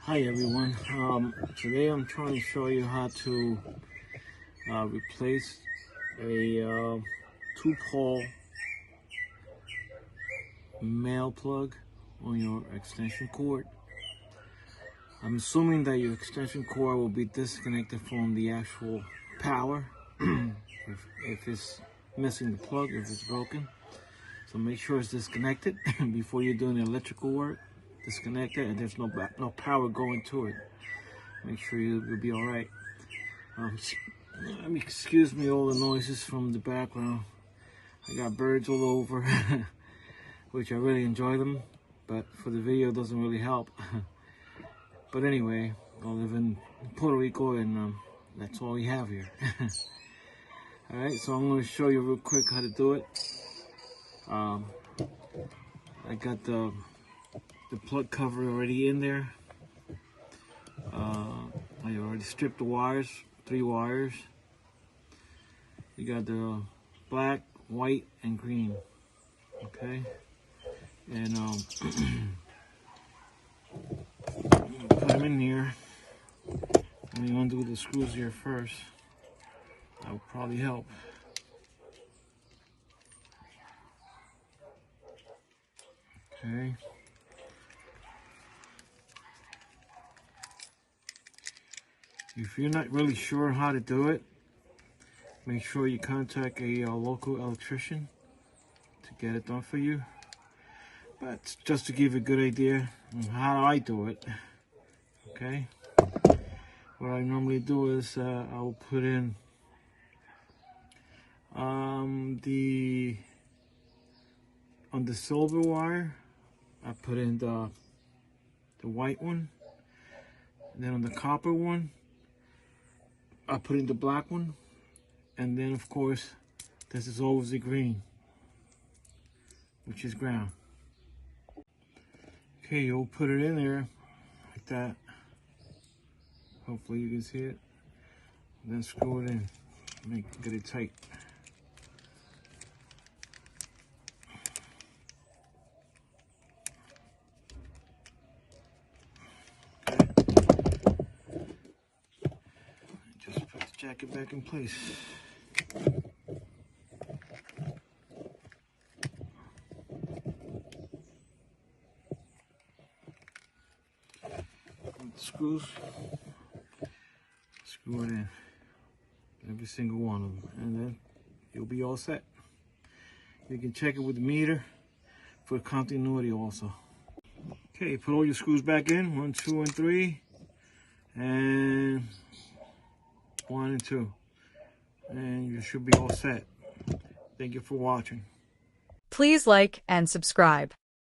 Hi everyone. Today I'm trying to show you how to replace a 2-pole male plug on your extension cord. I'm assuming that your extension cord will be disconnected from the actual power if it's missing the plug, if it's broken. So make sure it's disconnected before you're doing the electrical work. Disconnect it and there's no power going to it. Make sure you'll be all right. Excuse me all the noises from the background. I got birds all over, which I really enjoy them, but for the video it doesn't really help. But anyway, I live in Puerto Rico and that's all we have here. Alright, so I'm going to show you real quick how to do it. I got the plug cover already in there. I already stripped the wires, 3 wires. You got the black, white, and green. Okay, and put them in here. And you undo the screws here first. That will probably help. Okay. If you're not really sure how to do it, make sure you contact a local electrician to get it done for you. But just to give you a good idea on how I do it, okay? What I normally do is I will put in on the silver wire, I put in the white one, and then on the copper one, I put in the black one, and then of course this is always the green, which is ground. Okay, you'll put it in there like that. Hopefully you can see it. And then screw it in, get it tight. Okay. Just put the jacket back in place. Screws, screw it in, every single one of them, and then you'll be all set. You can check it with the meter for continuity also. Okay, put all your screws back in, 1, 2, and 3, and 1 and 2, and you should be all set. Thank you for watching. Please like and subscribe.